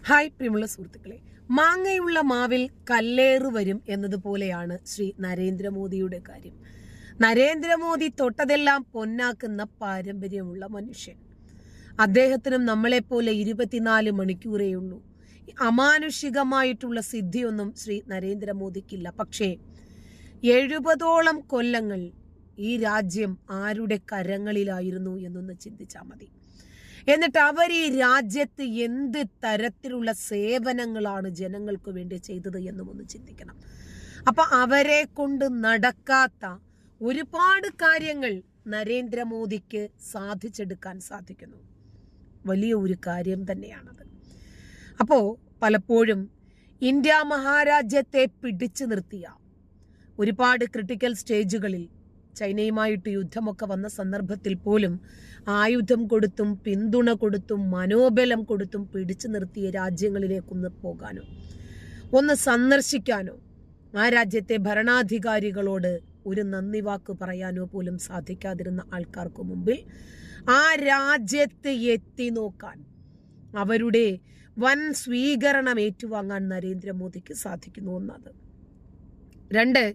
Hi പ്രിയമുള്ള സുഹൃത്തുക്കളെ, മാങ്ങയുള്ള മാവിൽ കല്ലേറ് വരും എന്നതുപോലെയാണ് ശ്രീ നരേന്ദ്രമോദിയുടെ കാര്യം. നരേന്ദ്രമോദി തൊട്ടതെല്ലാം പൊന്നാക്കുന്ന പാരമ്പര്യമുള്ള മനുഷ്യൻ. അദ്ദേഹത്തിനും നമ്മളെപ്പോലെ 24 മണിക്കൂറേ ഉള്ളൂ. അമാനുഷികമായിട്ടുള്ള സിദ്ധിയൊന്നും ശ്രീ നരേന്ദ്രമോദിക്കില്ല. പക്ഷേ 70ഓളം കൊല്ലങ്ങൾ ഈ രാജ്യം ആരുടെ കരങ്ങളിലായിരുന്നു എന്നൊന്ന് ചിന്തിച്ചാൽ മതി. എന്നിട്ട് അവർ ഈ രാജ്യത്ത് എന്ത് തരത്തിലുള്ള സേവനങ്ങളാണ് ജനങ്ങൾക്ക് വേണ്ടി ചെയ്തത് എന്നും ഒന്ന് ചിന്തിക്കണം. അപ്പൊ അവരെ കൊണ്ട് നടക്കാത്ത ഒരുപാട് കാര്യങ്ങൾ നരേന്ദ്രമോദിക്ക് സാധിച്ചെടുക്കാൻ സാധിക്കുന്നു. വലിയ ഒരു കാര്യം തന്നെയാണത്. അപ്പോ പലപ്പോഴും ഇന്ത്യ മഹാരാജ്യത്തെ പിടിച്ചു നിർത്തിയ ഒരുപാട് ക്രിട്ടിക്കൽ സ്റ്റേജുകളിൽ ചൈനയുമായിട്ട് യുദ്ധമൊക്കെ വന്ന സന്ദർഭത്തിൽ പോലും ആയുധം കൊടുത്തും പിന്തുണ കൊടുത്തും മനോബലം കൊടുത്തും പിടിച്ചു നിർത്തിയ രാജ്യങ്ങളിലേക്കൊന്ന് പോകാനോ ഒന്ന് സന്ദർശിക്കാനോ ആ രാജ്യത്തെ ഭരണാധികാരികളോട് ഒരു നന്ദി വാക്ക് പറയാനോ പോലും സാധിക്കാതിരുന്ന ആൾക്കാർക്ക് മുമ്പിൽ ആ രാജ്യത്ത് എത്തി നോക്കാൻ, അവരുടെ വൻ സ്വീകരണം ഏറ്റുവാങ്ങാൻ നരേന്ദ്രമോദിക്ക് സാധിക്കുന്നു. ഒന്നത്. 2,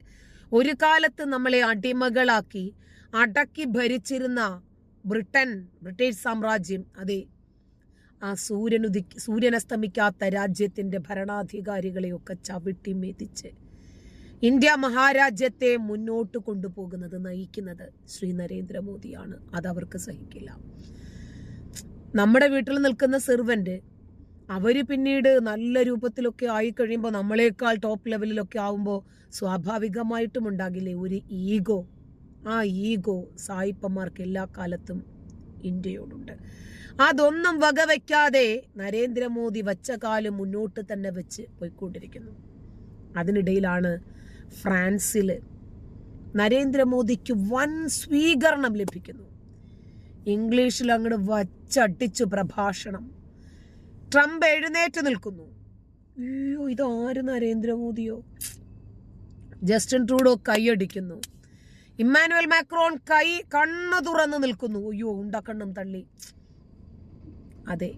ഒരു കാലത്ത് നമ്മളെ അടിമകളാക്കി അടക്കി ഭരിച്ചിരുന്ന ബ്രിട്ടീഷ് സാമ്രാജ്യം, അതെ, ആ സൂര്യനസ്തമിക്കാത്ത രാജ്യത്തിന്റെ ഭരണാധികാരികളെയൊക്കെ ചവിട്ടി മെതിച്ച് ഇന്ത്യ മഹാരാജ്യത്തെ മുന്നോട്ട് കൊണ്ടുപോകുന്നത്, നയിക്കുന്നത് ശ്രീ നരേന്ദ്രമോദിയാണ്. അതവർക്ക് സഹിക്കില്ല. നമ്മുടെ വീട്ടിൽ നിൽക്കുന്ന സെർവന്റ് അവര് പിന്നീട് നല്ല രൂപത്തിലൊക്കെ ആയി കഴിയുമ്പോൾ, നമ്മളെക്കാൾ ടോപ്പ് ലെവലിലൊക്കെ ആവുമ്പോൾ സ്വാഭാവികമായിട്ടും ഉണ്ടാകില്ലേ ഒരു ഈഗോ. ആ ഈഗോ സായിപ്പന്മാർക്ക് എല്ലാ കാലത്തും ഇന്ത്യയോടുണ്ട്. അതൊന്നും വകവയ്ക്കാതെ നരേന്ദ്രമോദി വച്ച കാലം മുന്നോട്ട് തന്നെ വെച്ച് പോയിക്കൊണ്ടിരിക്കുന്നു. അതിനിടയിലാണ് ഫ്രാൻസിൽ നരേന്ദ്രമോദിക്ക് വൻ സ്വീകരണം ലഭിക്കുന്നു. ഇംഗ്ലീഷിൽ അങ്ങോട്ട് വച്ചടിച്ചു പ്രഭാഷണം. ട്രംപ് എഴുന്നേറ്റ് നിൽക്കുന്നു. അയ്യോ, ഇതാര് നരേന്ദ്രമോദിയോ? ജസ്റ്റിൻ ട്രൂഡോ കൈയടിക്കുന്നു. ഇമ്മാനുവൽ മാക്രോൺ കണ്ണു തുറന്നു നിൽക്കുന്നു. അയ്യോ, ഉണ്ടക്കണ്ണും തള്ളി. അതെ,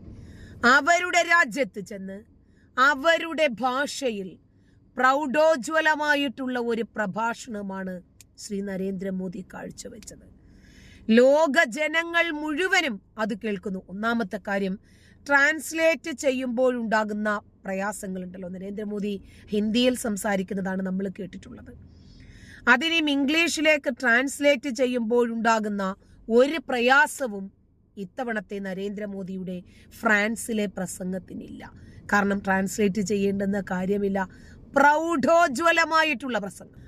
അവരുടെ രാജ്യത്ത് ചെന്ന് അവരുടെ ഭാഷയിൽ പ്രൗഢോജ്വലമായിട്ടുള്ള ഒരു പ്രഭാഷണമാണ് ശ്രീ നരേന്ദ്രമോദി കാഴ്ചവെച്ചത്. ലോക ജനങ്ങൾ മുഴുവനും അത് കേൾക്കുന്നു. ഒന്നാമത്തെ കാര്യം, ട്രാൻസ്ലേറ്റ് ചെയ്യുമ്പോഴുണ്ടാകുന്ന പ്രയാസങ്ങളുണ്ടല്ലോ. നരേന്ദ്രമോദി ഹിന്ദിയിൽ സംസാരിക്കുന്നതാണ് നമ്മൾ കേട്ടിട്ടുള്ളത്. അതിനും ഇംഗ്ലീഷിലേക്ക് ട്രാൻസ്ലേറ്റ് ചെയ്യുമ്പോഴുണ്ടാകുന്ന ഒരു പ്രയാസവും ഇത്തവണത്തെ നരേന്ദ്രമോദിയുടെ ഫ്രാൻസിലെ പ്രസംഗത്തിനില്ല. കാരണം ട്രാൻസ്ലേറ്റ് ചെയ്യേണ്ടെന്ന കാര്യമില്ല. പ്രൗഢോജ്വലമായിട്ടുള്ള പ്രസംഗം.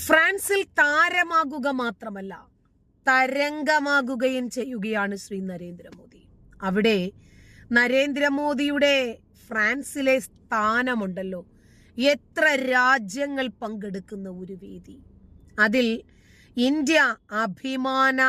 ഫ്രാൻസിൽ താരമാകുക മാത്രമല്ല, തരംഗമാകുകയും ചെയ്യുകയാണ് ശ്രീ നരേന്ദ്രമോദി. അവിടെ നരേന്ദ്രമോദിയുടെ ഫ്രാൻസിലെ സ്ഥാനമുണ്ടല്ലോ, എത്ര രാജ്യങ്ങൾ പങ്കെടുക്കുന്ന ഒരു വേദി. അതിൽ ഇന്ത്യ അഭിമാന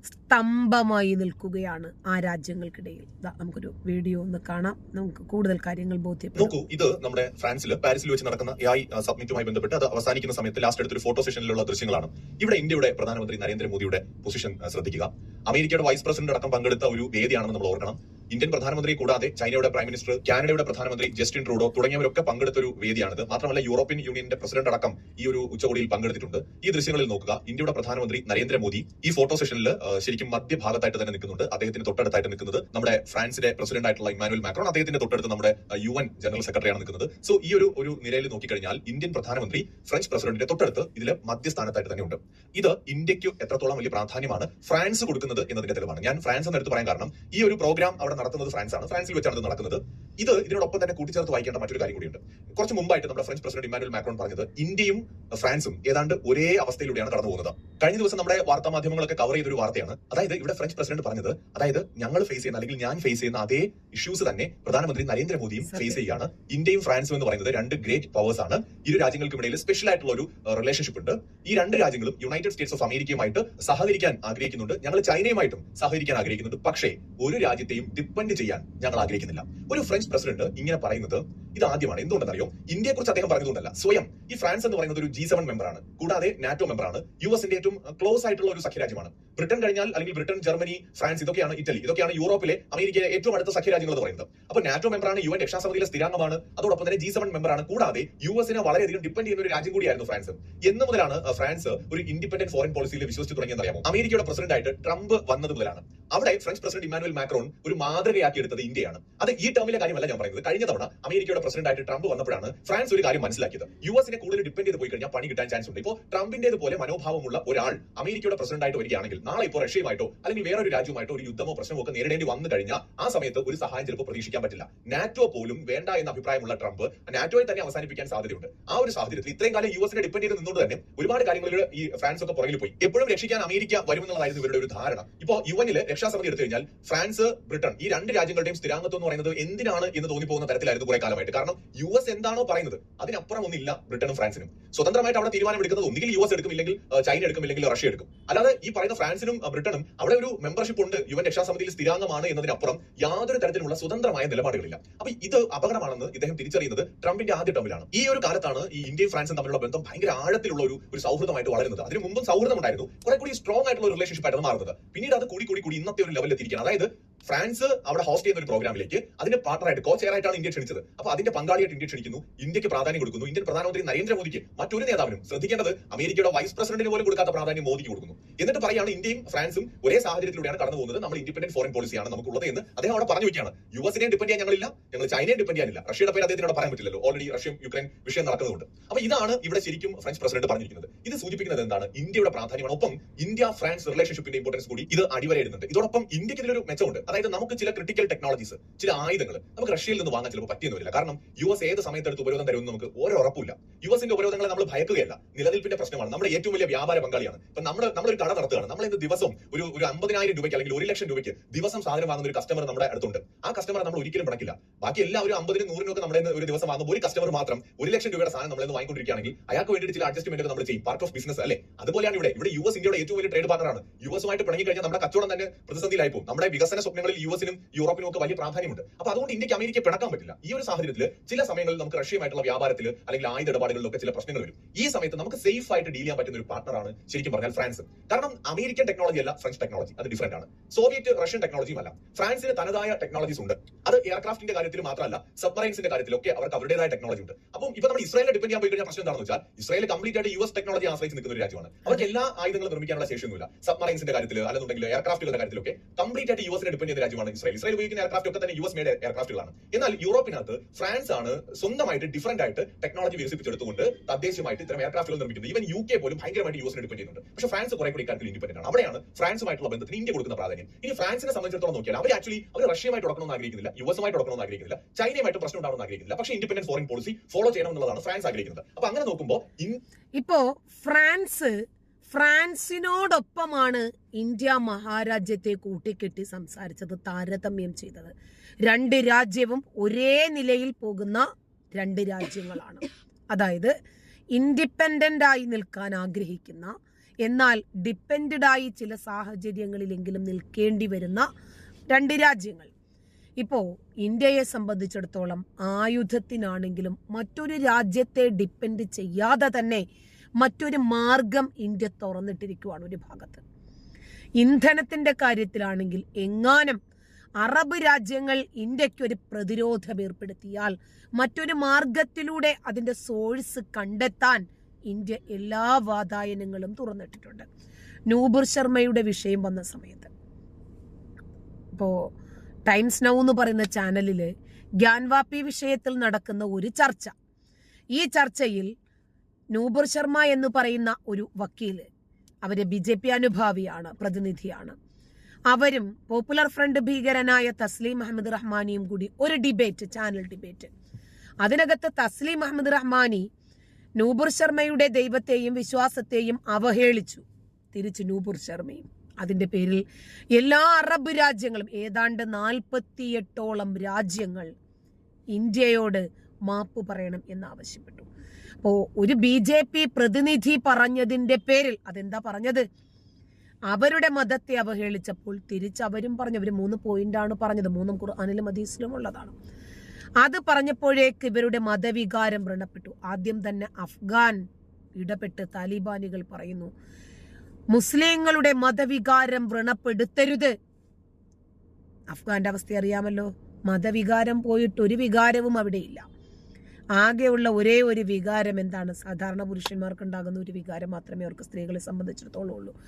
സ്തംഭമായി നിൽക്കുകയാണ് ആ രാജ്യങ്ങൾക്കിടയിൽ. നമുക്കൊരു വീഡിയോ ഒന്ന് കാണാം, നമുക്ക് കൂടുതൽ കാര്യങ്ങൾ ബോധ്യപ്പെടും. നോക്കൂ, ഇത് നമ്മുടെ ഫ്രാൻസിൽ പാരീസിൽ വെച്ച് നടക്കുന്ന AI സബ്മിറ്റുമായി ബന്ധപ്പെട്ട് അത് അവസാനിക്കുന്ന സമയത്ത് ലാസ്റ്റ് എടുത്തൊരു ഫോട്ടോ സെഷനിലുള്ള ദൃശ്യങ്ങളാണ്. ഇവിടെ ഇന്ത്യയുടെ പ്രധാനമന്ത്രി നരേന്ദ്രമോദിയുടെ പൊസിഷൻ ശ്രദ്ധിക്കുക. അമേരിക്കയുടെ വൈസ് പ്രസിഡന്റ് അടക്കം പങ്കെടുത്ത ഒരു വേദിയാണെന്ന് നമ്മൾ ഓർക്കണം. ഇന്ത്യൻ പ്രധാനമന്ത്രി കൂടാതെ ചൈനയുടെ പ്രൈം മിനിസ്റ്റർ, കാനഡയുടെ പ്രധാനമന്ത്രി ജസ്റ്റിൻ ട്രൂഡോ തുടങ്ങിയവരൊക്കെ പങ്കെടുത്ത ഒരു വേദിയാണിത്. മാത്രമല്ല യൂറോപ്യൻ യൂണിയന്റെ പ്രസിഡന്റ് അടക്കം ഈ ഒരു ഉച്ചകോടിയിൽ പങ്കെടുത്തിട്ടുണ്ട്. ഈ ദൃശ്യങ്ങളിൽ നോക്കുക, ഇന്ത്യയുടെ പ്രധാനമന്ത്രി നരേന്ദ്രമോദി ഈ ഫോട്ടോ സെഷനിൽ ശരിക്കും മധ്യഭാഗത്തായിട്ട് തന്നെ നിൽക്കുന്നുണ്ട്. അദ്ദേഹത്തിന് തൊട്ടടുത്തായിട്ട് നിൽക്കുന്നത് നമ്മുടെ ഫ്രാൻസിലെ പ്രസിഡന്റ് ആയിട്ടുള്ള ഇമ്മാനുവൽ മാക്രോൺ, അദ്ദേഹത്തിന്റെ തൊട്ടടുത്ത് നമ്മുടെ UN ജനറൽ സെക്രട്ടറിയാണ് നിൽക്കുന്നത്. സോ ഈ ഒരു നിരയിൽ നോക്കിക്കഴിഞ്ഞാൽ ഇന്ത്യൻ പ്രധാനമന്ത്രി ഫ്രഞ്ച് പ്രസിഡന്റിന്റെ തൊട്ടടുത്ത് ഇതിൽ മധ്യസ്ഥാനത്തായിട്ട് തന്നെ ഉണ്ട്. ഇത് ഇന്ത്യക്ക് എത്രത്തോളം വലിയ പ്രാധാന്യമാണ് ഫ്രാൻസ് കൊടുക്കുന്നത് എന്നതിന്റെ തെളിവാണ്. ഞാൻ ഫ്രാൻസ് എന്ന് എടുത്ത് പറയാൻ കാരണം, ഈ ഒരു പ്രോഗ്രാം അവിടെ നടത്തുന്നത് ഫ്രാൻസാണ്. ഫ്രാൻസിൽ വെച്ചാണ് ഇത് നടക്കുന്നത്. ഇത് ഇതിനോടൊപ്പം തന്നെ കൂട്ടിച്ചേർത്ത് വായിക്കേണ്ട മറ്റൊരു കാര്യം കൂടിയുണ്ട്. കുറച്ച് മുമ്പായിട്ട് നമ്മുടെ ഫ്രഞ്ച് പ്രസിഡന്റ് ഇമ്മാനുവൽ മാക്രോൺ പറഞ്ഞത് ഇന്ത്യയും ഫ്രാൻസും ഏതാണ്ട് ഒരേ അവസ്ഥയിലൂടെയാണ് കടന്നു പോകുന്നത്. കഴിഞ്ഞ ദിവസം നമ്മുടെ വാർത്താ മാധ്യമങ്ങളൊക്കെ കവർ ചെയ്തൊരു വാർത്തയാണ്. അതായത് ഇവിടെ ഫ്രഞ്ച് പ്രസിഡന്റ് പറഞ്ഞത്, അതായത് ഞങ്ങൾ ഫേസ് ചെയ്യുന്ന, അല്ലെങ്കിൽ ഞാൻ ഫേസ് ചെയ്യുന്ന അതേ ഇഷ്യൂസ് തന്നെ പ്രധാനമന്ത്രി നരേന്ദ്രമോദിയും ഫേസ് ചെയ്യുകയാണ്. ഇന്ത്യയും ഫ്രാൻസും എന്ന് പറയുന്നത് 2 ഗ്രേറ്റ് പവേഴ്സ് ആണ്. ഇരു രാജ്യങ്ങൾക്കുമിടയിൽ സ്പെഷ്യൽ ആയിട്ടുള്ള ഒരു റിലേഷൻഷിപ്പ് ഉണ്ട്. ഈ 2 രാജ്യങ്ങളും യുണൈറ്റഡ് സ്റ്റേറ്റ്സ് ഓഫ് അമേരിക്കയുമായിട്ട് സഹകരിക്കാൻ ആഗ്രഹിക്കുന്നുണ്ട്. ഞങ്ങൾ ചൈനയുമായിട്ടും സഹകരിക്കാൻ ആഗ്രഹിക്കുന്നുണ്ട്. പക്ഷേ ഒരു രാജ്യത്തെയും ഡിപ്പെൻഡ് ചെയ്യാൻ ഞങ്ങൾ ആഗ്രഹിക്കുന്നില്ല. ഒരു ഫ്രഞ്ച് പ്രസിഡന്റ് ഇങ്ങനെ പറയുന്നത് ഇത് ആദ്യമാണ്. എന്തുകൊണ്ടെന്നറിയോ? ഇന്ത്യയെ കുറിച്ച് അദ്ദേഹം പറഞ്ഞതുകൊണ്ടല്ല, സ്വയം ഈ ഫ്രാൻസ് എന്ന് പറയുന്നത് ഒരു G7 മെമ്പറാണ്, കൂടാതെ നാറ്റോ മെമ്പറാണ്, യുഎസിന്റെ ഏറ്റവും ക്ലോസ് ആയിട്ടുള്ള ഒരു സഖ്യരാജ്യമാണ്. ബ്രിട്ടൻ കഴിഞ്ഞാൽ, അല്ലെങ്കിൽ ബ്രിട്ടൻ, ജർമ്മനി, ഫ്രാൻസ്, ഇതൊക്കെയാണ് ഇറ്റലി, ഇതൊക്കെയാണ് യൂറോപ്പിലെ അമേരിക്കയിലെ ഏറ്റവും അടുത്ത സഖ്യരാജ്യങ്ങൾ എന്ന് പറയുന്നത്. അപ്പോൾ നാറ്റോ മെമ്പറാണ്, UN രക്ഷാസമിതിയിലെ സ്ഥിരാംഗമാണ്, അതോടൊപ്പം തന്നെ G7 മെമ്പറാണ്, കൂടാതെ യുഎസിനെ വളരെയധികം ഡിപ്പെൻഡ് ചെയ്യുന്ന ഒരു രാജ്യം കൂടിയായിരുന്നു ഫ്രാൻസ്. എന്ന് മുതലാണ് ഫ്രാൻസ് ഒരു ഇൻഡിപെൻഡന്റ് ഫോറിൻ പോളിസിയിൽ വിശ്വസിച്ചു തുടങ്ങിയെന്ന് അറിയാമോ? അമേരിക്കയുടെ പ്രസിഡന്റ് ആയിട്ട് ട്രംപ് വന്നത് മുതലാണ്. അവിടെ ഫ്രഞ്ച് പ്രസിഡന്റ് ഇമ്മാനുവൽ മാക്രോൺ ഒരു മാതൃകയാക്കി എടുത്തത് ഇന്ത്യയാണ്. അത് ഈ ടേമിലെ കാര്യമല്ല ഞാൻ പറയുന്നത്. കഴിഞ്ഞ തവണ അമേരിക്കയുടെ പ്രസിഡന്റ് ആയിട്ട് ട്രംപ് വന്നപ്പോഴാണ് ഫ്രാൻസ് ഒരു കാര്യം മനസ്സിലാക്കിയത്. യുഎസിനെ കൂടുതൽ ഡിപ്പെൻഡ് ചെയ്ത് പോയി കഴിഞ്ഞാൽ പണി കിട്ടാൻ ചാൻസ് ഉണ്ട്. ഇപ്പോൾ ട്രംപിന്റേതുപോലെ മനോഭാവമുള്ള ഒരാൾ അമേരിക്കയുടെ പ്രസിഡന്റ് ആയിട്ട് വരികയാണെങ്കിൽ നാളെ ഇപ്പോൾ റഷ്യയുമായിട്ടോ അല്ലെങ്കിൽ വേറൊരു രാജ്യമായിട്ടോ ഒരു യുദ്ധമോ പ്രശ്നമോ ഒക്കെ നേരിടേണ്ടി വന്നു കഴിഞ്ഞാൽ ആ സമയത്ത് ഒരു സഹായം ചിലപ്പോൾ പ്രതീക്ഷിക്കാൻ പറ്റില്ല. നാറ്റോ പോലും വേണ്ട എന്ന അഭിപ്രായമുള്ള ട്രംപ് നാറ്റോയെ തന്നെ അവസാനിപ്പിക്കാൻ സാധ്യതയുണ്ട്. ആ ഒരു സാഹചര്യത്തിൽ ഇത്രയും കാലം യുഎസിനെ ഡിപ്പെൻഡ് ചെയ്ത് നിന്നുകൊണ്ട് തന്നെ ഒരുപാട് കാര്യങ്ങളിൽ ഈ ഫ്രാൻസ് ഒക്കെ പുറകിൽ പോയി. എപ്പോഴും രക്ഷിക്കാൻ അമേരിക്ക വരുമെന്നുള്ളതായിരുന്നു ഇവരുടെ ഒരു ധാരണ. ഇപ്പോൾ യുഎനിലെ രക്ഷാസമിതി എടുത്തു കഴിഞ്ഞാൽ ഫ്രാൻസ്, ബ്രിട്ടൻ ഈ രണ്ട് രാജ്യങ്ങളുടെയും സ്ഥിരാംഗത്വം എന്ന് പറയുന്നത് എന്തിനാണ് എന്ന് തോന്നിപ്പോകുന്ന തരത്തിലായിരുന്നു കുറെ കാലമായിട്ട്. കാരണം യുഎസ് എന്താണോ പറയുന്നത് അതിനപ്പുറം ഒന്നില്ല ബ്രിട്ടനും ഫ്രാൻസിനും. സ്വതന്ത്രമായിട്ട് അവിടെ തീരുമാനം എടുക്കുന്നത് ഒന്നുകിൽ യുഎസ് എടുക്കും, ഇല്ലെങ്കിൽ ചൈന എടുക്കും, ഇല്ലെങ്കിൽ റഷ്യ എടുക്കും. അല്ലാതെ ഈ പറയുന്ന ഫ്രാൻസിനും ബ്രിട്ടനും അവിടെ ഒരു മെമ്പർഷിപ്പ് ഉണ്ട്, UN രക്ഷാസമിതിയിൽ സ്ഥിരാംഗമാണ് എന്നതിനപ്പുറം യാതൊരു തരത്തിലുള്ള സ്വതന്ത്രമായ നിലപാടുകളില്ല. അപ്പൊ ഇത് അപകടമാണെന്ന് ഇദ്ദേഹം തിരിച്ചറിയുന്നത് ട്രംപിന്റെ ആദ്യ ടേമിലാണ്. ഈ ഒരു കാലത്താണ് ഈ ഇന്ത്യയും ഫ്രാൻസും തമ്മിലുള്ള ബന്ധം ഭയങ്കര ആഴത്തിലുള്ള ഒരു സൗഹൃദമായിട്ട് വളരുന്നത്. അതിന് മുമ്പും സൗഹൃദം ഉണ്ടായിരുന്നു, കുറെ കൂടി സ്ട്രോങ് ആയിട്ടുള്ള ഒരു റിലേഷൻഷിപ്പ് ആയിട്ട് മാറുന്നത്. പിന്നീട് അത് കൂടി ഇന്നത്തെ ഒരു ലെവലിൽ എത്തിയിരിക്കുകയാണ്. അതായത് ഫ്രാൻസ് അവിടെ ഹോസ്റ്റ് ചെയ്യുന്ന ഒരു പ്രോഗ്രാമിലേക്ക് അതിന്റെ പാർട്ണറായിട്ട്, കോ ചെയർ ആയിട്ടാണ് ഇന്ത്യ ക്ഷണിച്ചത്. അപ്പൊ അതിന്റെ പങ്കാളിയായിട്ട് ഇന്ത്യ ക്ഷണിക്കുന്നു, ഇന്ത്യക്ക് പ്രാധാന്യം കൊടുക്കുന്നു. ഇന്ത്യൻ പ്രധാനമന്ത്രി നരേന്ദ്രമോദിക്ക് മറ്റൊരു നേതാവിനും, ശ്രദ്ധിക്കേണ്ടത് അമേരിക്കയുടെ വൈസ് പ്രസിഡന്റിന് പോലും കൊടുക്കാത്ത പ്രാധാന്യം മോദിക്ക് കൊടുക്കുന്നു. എന്നിട്ട് പറയാണ് ഇന്ത്യയും ഫ്രാൻസും ഒരേ സാഹചര്യത്തിലൂടെയാണ് കടന്നു പോകുന്നത്, നമ്മൾ ഇൻഡിപെൻഡന്റ് ഫോറിൻ പോളിസിയാണ് നമുക്കുള്ളത് എന്ന് അദ്ദേഹം അവിടെ പറഞ്ഞു വെക്കുകയാണ്. യുഎസിനെ ഡിപ്പെൻഡ് ചെയ്യാൻ ഞങ്ങളില്ല, ഞങ്ങൾ ചൈനയെ ഡിപ്പെൻഡ് ചെയ്യാനില്ല. റഷ്യയുടെ പേര് അദ്ദേഹത്തിനോട് പറയാൻ പറ്റില്ലല്ലോ, ഓൾറെഡി റഷ്യ യുക്രൈൻ വിഷയം നടക്കുന്നതുകൊണ്ട്. അപ്പൊ ഇതാണ് ഇവിടെ ശരിക്കും ഫ്രഞ്ച് പ്രസിഡന്റ് പറഞ്ഞിരിക്കുന്നത്. ഇത് സൂചിപ്പിക്കുന്നത് എന്താണ്? ഇന്ത്യയുടെ പ്രാധാന്യമാണ്. ഒപ്പം ഇന്ത്യ ഫ്രാൻസ് റിലേഷൻഷിപ്പിന്റെ ഇമ്പോർട്ടൻസ് കൂടി ഇത് അടിവരയിടുന്നുണ്ട്. ഇതോടൊപ്പം ഇന്ത്യക്ക് ഇതിലൊരു മെച്ചമുണ്ട്. അതായത് നമുക്ക് ചില ക്രിട്ടിക്കൽ ടെക്നോളജീസ്, ചില ആയുധങ്ങൾ നമുക്ക് റഷ്യയിൽ നിന്ന് വാങ്ങാൻ ചിലപ്പോൾ പറ്റിയെന്ന് വരില്ല. കാരണം യുഎസ് ഏത് സമയത്തെടുത്ത് ഉപരോധം തരുമെന്ന് നമുക്ക് ഓരോ ഉറപ്പില്ല. യുഎസിന്റെ ഉപരോധങ്ങളെ നമ്മൾ ഭയക്കുകയല്ല, നിലനിൽപ്പിന്റെ പ്രശ്നമാണ്. നമ്മുടെ ഏറ്റവും വലിയ വ്യാപാര പങ്കാളിയാണ്. ഇപ്പൊ നമ്മളൊരു കട നടത്തുകയാണ്, നമ്മൾ ഇന്ന് ദിവസം ഒരു 50,000 രൂപയ്ക്ക് അല്ലെങ്കിൽ 1 ലക്ഷം രൂപയ്ക്ക് ദിവസം സാധനം വാങ്ങുന്ന ഒരു കസ്റ്റമർ നമ്മുടെ അടുത്തുണ്ട്. ആ കസ്റ്റമർ നമ്മൾ ഒരിക്കലും പിണക്കില്ല. ബാക്കി എല്ലാവരും 50-നും 100-നും ഒക്കെ നമ്മളെ ഒരു ദിവസം വാങ്ങുമ്പോൾ ഒരു കസ്റ്റമർ മാത്രം 1 ലക്ഷം രൂപയുടെ സാധനം നമ്മളെ വാങ്ങിക്കൊണ്ടിരിക്കുകയാണെങ്കിൽ അയാൾക്ക് വേണ്ടിയിട്ട് ചില അഡ്ജസ്റ്റ്മെന്റ് നമ്മൾ ചെയ്യും. പാർട്ട് ഓഫ് ബിസിനസ് അല്ലേ? അതുപോലെയാണ് ഇവിടെ യുഎസ് ഇന്ത്യയുടെ ഏറ്റവും വലിയ ട്രേഡ് പാർട്ണറാണ്. യുഎസുമായിട്ട് പിണങ്ങി കഴിഞ്ഞാൽ നമ്മുടെ കച്ചവടം തന്നെ പ്രതിസന്ധിയിലായി പോകും. നമ്മുടെ വികസന സ്വപ്നങ്ങളിൽ യുഎസിനും യൂറോപ്പിനും ഒക്കെ വലിയ പ്രാധാന്യമുണ്ട്. അപ്പൊ അതുകൊണ്ട് ഇന്ത്യക്ക് അമേരിക്കയെ പിണക്കാൻ പറ്റില്ല. ഈ ഒരു സാഹചര്യത്തിൽ ചില സമയങ്ങളിൽ നമുക്ക് റഷ്യയുമായിട്ടുള്ള വ്യാപാരത്തിൽ അല്ലെങ്കിൽ ആയുധ ഇടപാടുകളിലൊക്കെ ചില പ്രശ്നങ്ങൾ വരും. ഈ സമയത്ത് നമുക്ക് സേഫ് ആയിട്ട് ഡീൽ ചെയ്യാൻ പറ്റുന്ന ഒരു പാർട്ണറാണ് ശരിക്കും പറഞ്ഞാൽ ഫ്രാൻസ്. കാരണം അമേരിക്കൻ ടെക്നോളജി അല്ല ഫ്രഞ്ച് ടെക്നോളജി, അത് ഡിഫറന്റ് ആണ്. സോവിയറ്റ് റഷ്യൻ ടെക്നോളജിയും അല്ല. ഫ്രാൻസിന് തനതായ ടെക്നോളജീസ് ഉണ്ട്. അത് എയർക്രാഫ്റ്റിന്റെ കാര്യത്തിൽ മാത്രമല്ല, സബ്മറൈൻസിന്റെ കാര്യത്തിലൊക്കെ അവർക്ക് അവരുടേതായ ടെക്നോളജി ഉണ്ട്. അപ്പം ഇപ്പൊ നമ്മൾ ഇസ്രായേലിനെ ഡിപ്പെൻഡ് ചെയ്യാൻ പോയി കഴിഞ്ഞാൽ പ്രശ്നം എന്താണെന്ന് വെച്ചാൽ ഇസ്രായേൽ കംപ്ലീറ്റ് ആയിട്ട് യുഎസ് ടെക്നോളജി ആശ്രയിച്ച് നിൽക്കുന്ന ഒരു രാജ്യമാണ്. അവർക്ക് എല്ലാ ആയുധങ്ങളും നിർമ്മിക്കാനുള്ള ശേഷിയൊന്നുമില്ല. സബ്മറൈൻസിന്റെ കാര്യത്തിൽ അല്ലെന്നുണ്ടെങ്കിൽ എയർക്രാഫ്റ്റുകളുടെ കാര്യത്തിലൊക്കെ കംപ്ലീറ്റ് ആയിട്ട് യുഎസിനെ ഡിപ്പെൻഡ് ചെയ്യുന്ന രാജ്യമാണ് ഇസ്രായേൽ. ഇസ്രായേൽ ഉപയോഗിക്കുന്ന എയർക്രാഫ്റ്റ് ഒക്കെ തന്നെ യുഎസ് മെയ്ഡ് എയർക്രാഫ്റ്റുകളാണ്. എന്നാൽ യൂറോപ്പിനകത്ത് ഫ്രാൻസ് ആണ് സ്വന്തമായിട്ട് ഡിഫറന്റ് ആയിട്ട് ടെക്നോളജി വികസിപ്പിച്ചെടുത്തുകൊണ്ട് തദ്ദേശീയമായിട്ട് ഇത്തരം എയർക്രാഫ്റ്റുകൾ നിർമ്മിക്കുന്നത്. ഈവൻ UK പോലും ഭയങ്കരമായിട്ട് യുഎസിനെ ഡിപ്പെൻഡ് ചെയ്യുന്നുണ്ട്. പക്ഷേ ഫ്രാൻസ് കുറെ കൂടി ഇക്കാര്യത്തിൽ ഇൻഡിപെൻഡന്റ് ആണ്. അവിടെയാണ് ഫ്രാൻസുമായിട്ടുള്ള ബന്ധത്തിന് ഇന്ത്യ കൊടുക്കുന്ന പ്രാധാന്യം. ഇനി ഫ്രാൻസിനെ സംബന്ധിച്ചിടത്തോളം നോക്കിയാൽ അവർ റഷ്യയുമായിട്ട് ഉടക്കണമെന്ന് ആഗ്രഹിക്കുന്നില്ല, യുഎസുമായിട്ട് ഉടക്കണമെന്ന് ആഗ്രഹിക്കുന്നില്ല, ചൈനയുമായിട്ട് പ്രശ്നം ഉണ്ടാവണമെന്ന് ആഗ്രഹിക്കുന്നില്ല. പക്ഷേ ഇൻഡിപെൻഡന്റ് ഫോറിൻ പോളിസി ഫോളോ ചെയ്യണം എന്നുള്ളതാണ് ഫ്രാൻസ് ആഗ്രഹിക്കുന്നത്. അപ്പൊ അങ്ങനെ നോക്കുമ്പോൾ ഇപ്പോ ഫ്രാൻസിനോടൊപ്പമാണ് ഇന്ത്യ മഹാരാജ്യത്തെ കൂട്ടിക്കെട്ടി സംസാരിച്ചത്, താരതമ്യം ചെയ്തത്. രണ്ട് രാജ്യവും ഒരേ നിലയിൽ പോകുന്ന രണ്ട് രാജ്യങ്ങളാണ്. അതായത് ഇൻഡിപെൻഡന്റ് ആയി നിൽക്കാൻ ആഗ്രഹിക്കുന്ന, എന്നാൽ ഡിപ്പെൻഡഡ് ആയി ചില സാഹചര്യങ്ങളിലെങ്കിലും നിൽക്കേണ്ടി വരുന്ന രണ്ട് രാജ്യങ്ങൾ. ഇപ്പോൾ ഇന്ത്യയെ സംബന്ധിച്ചിടത്തോളം ആയുധത്തിനാണെങ്കിലും മറ്റൊരു രാജ്യത്തെ ഡിപ്പെൻഡ് ചെയ്യാതെ തന്നെ മറ്റൊരു മാർഗം ഇന്ത്യ തുറന്നിട്ടിരിക്കുകയാണ്. ഒരു ഭാഗത്ത് ഇന്ധനത്തിന്റെ കാര്യത്തിലാണെങ്കിൽ എങ്ങാനും അറബ് രാജ്യങ്ങൾ ഇന്ത്യക്കൊരു പ്രതിരോധം ഏർപ്പെടുത്തിയാൽ മറ്റൊരു മാർഗത്തിലൂടെ അതിന്റെ സോഴ്സ് കണ്ടെത്താൻ ഇന്ത്യ എല്ലാ വാതായനങ്ങളും തുറന്നിട്ടിട്ടുണ്ട്. നൂപുർ ശർമ്മയുടെ വിഷയം വന്ന സമയത്ത് ഇപ്പോ ടൈംസ് നൗ എന്ന് പറയുന്ന ചാനലില് ഗ്യാൻവാപ്പി വിഷയത്തിൽ നടക്കുന്ന ഒരു ചർച്ച, ഈ ചർച്ചയിൽ നൂപുർ ശർമ്മ എന്ന് പറയുന്ന ഒരു വക്കീല്, അവര് BJP അനുഭാവിയാണ്, പ്രതിനിധിയാണ്, അവരും പോപ്പുലർ ഫ്രണ്ട് ഭീകരനായ തസ്ലീം അഹമ്മദ് റഹ്മാനിയും കൂടി ഒരു ഡിബേറ്റ്, ചാനൽ ഡിബേറ്റ്. അതിനകത്ത് തസ്ലീം അഹമ്മദ് റഹ്മാനി നൂപുർ ശർമ്മയുടെ ദൈവത്തെയും വിശ്വാസത്തെയും അവഹേളിച്ചു, തിരിച്ചു നൂപുർ ശർമ്മയും. അതിന്റെ പേരിൽ എല്ലാ അറബ് രാജ്യങ്ങളും, ഏതാണ്ട് 48ഓളം രാജ്യങ്ങൾ ഇന്ത്യയോട് മാപ്പ് പറയണം എന്നാവശ്യപ്പെട്ടു. അപ്പോ ഒരു BJP പ്രതിനിധി പറഞ്ഞതിന്റെ പേരിൽ, അതെന്താ പറഞ്ഞത്, അവരുടെ മതത്തെ അവഹേളിച്ചപ്പോൾ തിരിച്ചവരും പറഞ്ഞു. അവർ 3 പോയിന്റാണ് പറഞ്ഞത്, 3 ഖുർആനിലും ഹദീസിലും ഉള്ളതാണ്. അത് പറഞ്ഞപ്പോഴേക്ക് ഇവരുടെ മതവികാരം വ്രണപ്പെട്ടു. ആദ്യം തന്നെ അഫ്ഗാൻ ഇടപെട്ട് താലിബാനികൾ പറയുന്നു, മുസ്ലിങ്ങളുടെ മതവികാരം വ്രണപ്പെടുത്തരുത്. അഫ്ഗാന്റെ അവസ്ഥ അറിയാമല്ലോ. മതവികാരം പോയിട്ട് ഒരു വികാരവും അവിടെയില്ല. ആകെയുള്ള ഒരേ ഒരു വികാരം എന്താണ്? സാധാരണ പുരുഷന്മാർക്ക് ഉണ്ടാകുന്ന ഒരു വികാരം മാത്രമേ അവർക്ക് സ്ത്രീകളെ സംബന്ധിച്ചിടത്തോളം ഉള്ളൂ.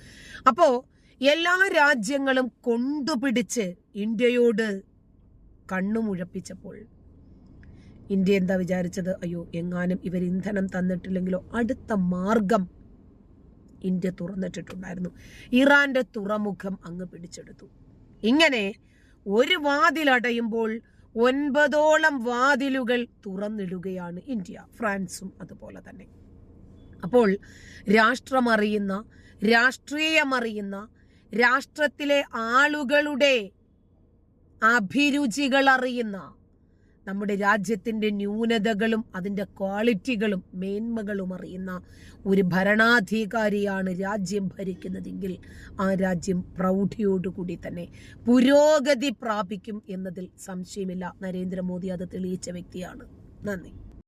അപ്പോ എല്ലാ രാജ്യങ്ങളും കൊണ്ടുപിടിച്ച് ഇന്ത്യയോട് കണ്ണുമുഴപ്പിച്ചപ്പോൾ ഇന്ത്യ എന്താ വിചാരിച്ചത്? അയ്യോ, എങ്ങാനും ഇവർ ഇന്ധനം തന്നിട്ടില്ലെങ്കിലോ. അടുത്ത മാർഗം ഇന്ത്യ തുറന്നിട്ടിട്ടുണ്ടായിരുന്നു. ഇറാന്റെ തുറമുഖം അങ്ങ് പിടിച്ചെടുത്തു. ഇങ്ങനെ ഒരു വാതിലടയുമ്പോൾ 9ഓളം വാതിലുകൾ തുറന്നിടുകയാണ് ഇന്ത്യ, ഫ്രാൻസും അതുപോലെ തന്നെ. അപ്പോൾ രാഷ്ട്രമറിയുന്ന, രാഷ്ട്രീയമറിയുന്ന, രാഷ്ട്രത്തിലെ ആളുകളുടെ അഭിരുചികൾ അറിയുന്ന, നമ്മുടെ രാജ്യത്തിന്റെ ന്യൂനതകളും അതിന്റെ ക്വാളിറ്റികളും മേന്മകളും അറിയുന്ന ഒരു ഭരണാധികാരിയാണ് രാജ്യം ഭരിക്കുന്നതെങ്കിൽ ആ രാജ്യം പ്രൗഢിയോടുകൂടി തന്നെ പുരോഗതി പ്രാപിക്കും എന്നതിൽ സംശയമില്ല. നരേന്ദ്രമോദി അത് തെളിയിച്ച വ്യക്തിയാണ്. നന്ദി.